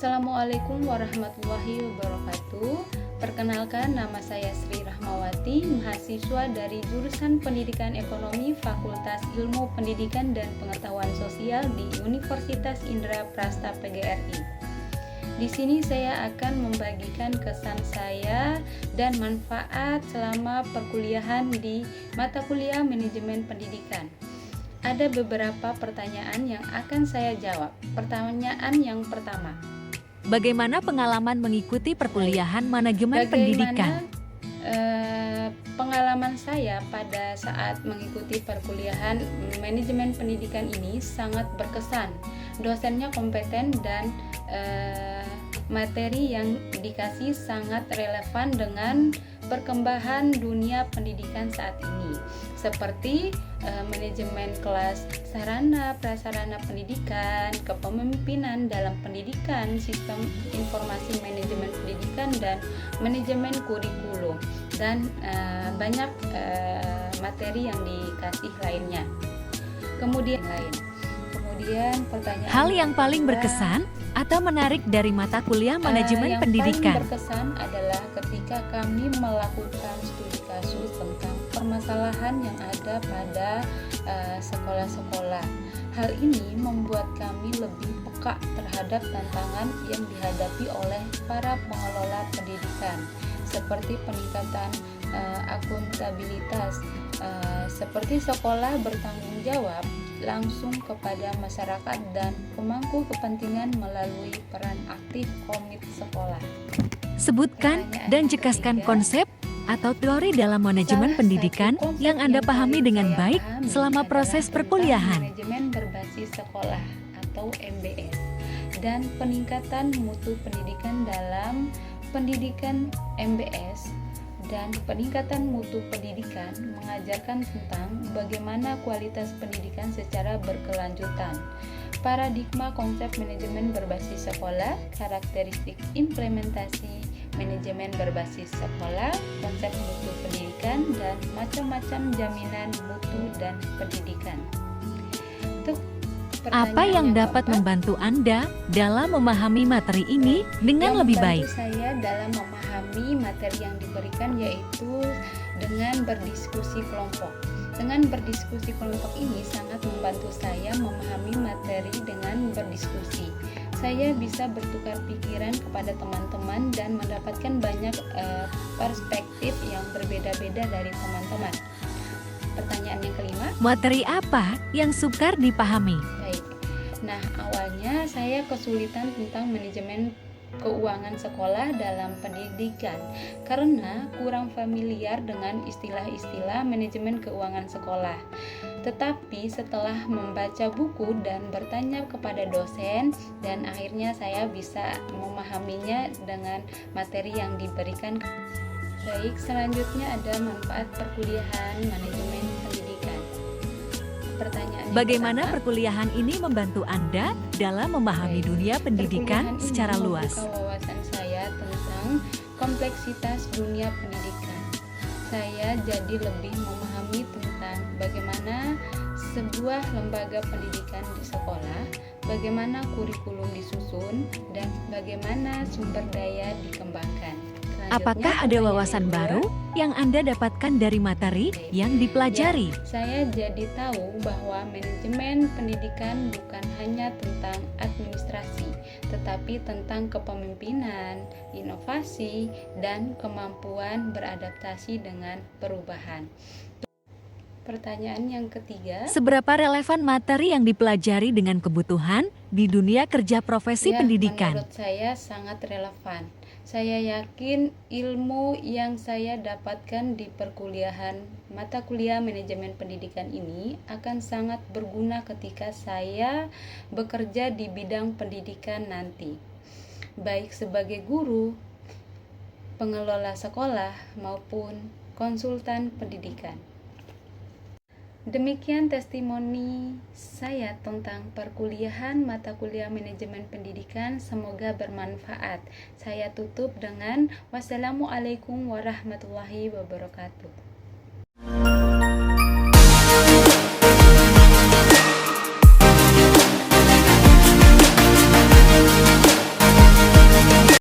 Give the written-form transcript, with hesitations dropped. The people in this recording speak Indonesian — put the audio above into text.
Assalamualaikum warahmatullahi wabarakatuh. Perkenalkan, nama saya Sri Rahmawati, mahasiswa dari jurusan Pendidikan Ekonomi Fakultas Ilmu Pendidikan dan Pengetahuan Sosial di Universitas Indra Prasta PGRI. Di sini saya akan membagikan kesan saya dan manfaat selama perkuliahan di mata kuliah Manajemen Pendidikan. Ada beberapa pertanyaan yang akan saya jawab. Pertanyaan yang pertama, bagaimana pengalaman mengikuti perkuliahan manajemen pendidikan? Pengalaman saya pada saat mengikuti perkuliahan manajemen pendidikan ini sangat berkesan. Dosennya kompeten dan materi yang dikasih sangat relevan dengan perkembangan dunia pendidikan saat ini, seperti manajemen kelas sarana prasarana pendidikan, kepemimpinan dalam pendidikan, sistem informasi manajemen pendidikan, dan manajemen kurikulum, dan banyak materi yang dikasih lainnya. Kemudian pertanyaan, hal yang paling berkesan atau menarik dari mata kuliah manajemen pendidikan? Yang paling berkesan adalah ketika kami melakukan studi kasus tentang permasalahan yang ada pada sekolah-sekolah. Hal ini membuat kami lebih peka terhadap tantangan yang dihadapi oleh para pengelola pendidikan, seperti peningkatan akuntabilitas, seperti sekolah bertanggung jawab langsung kepada masyarakat dan pemangku kepentingan melalui peran aktif komite sekolah. Sebutkan dan jelaskan konsep atau teori dalam manajemen pendidikan yang Anda pahami dengan baik selama proses perkuliahan. Manajemen berbasis sekolah atau MBS dan peningkatan mutu pendidikan dalam pendidikan. MBS dan peningkatan mutu pendidikan mengajarkan tentang bagaimana kualitas pendidikan secara berkelanjutan, paradigma konsep manajemen berbasis sekolah, karakteristik implementasi manajemen berbasis sekolah, konsep mutu pendidikan, dan macam-macam jaminan mutu dan pendidikan. Apa yang dapat membantu Anda dalam memahami materi ini dengan lebih baik? Yang membantu saya dalam memahami materi yang diberikan yaitu dengan berdiskusi kelompok. Dengan berdiskusi kelompok ini sangat membantu saya memahami materi dengan berdiskusi. Saya bisa bertukar pikiran kepada teman-teman dan mendapatkan banyak perspektif yang berbeda-beda dari teman-teman. Pertanyaan yang kelima, materi apa yang sukar dipahami? Baik. Nah, awalnya saya kesulitan tentang manajemen keuangan sekolah dalam pendidikan karena kurang familiar dengan istilah-istilah manajemen keuangan sekolah. Tetapi setelah membaca buku dan bertanya kepada dosen, dan akhirnya saya bisa memahaminya dengan materi yang diberikan. Baik, selanjutnya ada manfaat perkuliahan manajemen pendidikan. Pertanyaan, bagaimana perkuliahan ini membantu Anda dalam memahami dunia pendidikan secara luas? Membuka wawasan saya tentang kompleksitas dunia pendidikan. Saya jadi lebih memahami tentang bagaimana sebuah lembaga pendidikan di sekolah, bagaimana kurikulum disusun, dan bagaimana sumber daya dikembangkan. Apakah ada wawasan baru yang Anda dapatkan dari materi yang dipelajari? Ya, saya jadi tahu bahwa manajemen pendidikan bukan hanya tentang administrasi, tetapi tentang kepemimpinan, inovasi, dan kemampuan beradaptasi dengan perubahan. Pertanyaan yang ketiga, seberapa relevan materi yang dipelajari dengan kebutuhan di dunia kerja profesi pendidikan? Menurut saya sangat relevan. Saya yakin ilmu yang saya dapatkan di perkuliahan mata kuliah manajemen pendidikan ini akan sangat berguna ketika saya bekerja di bidang pendidikan nanti, baik sebagai guru, pengelola sekolah, maupun konsultan pendidikan. Demikian testimoni saya tentang perkuliahan mata kuliah manajemen pendidikan. Semoga bermanfaat. Saya tutup dengan wassalamualaikum warahmatullahi wabarakatuh.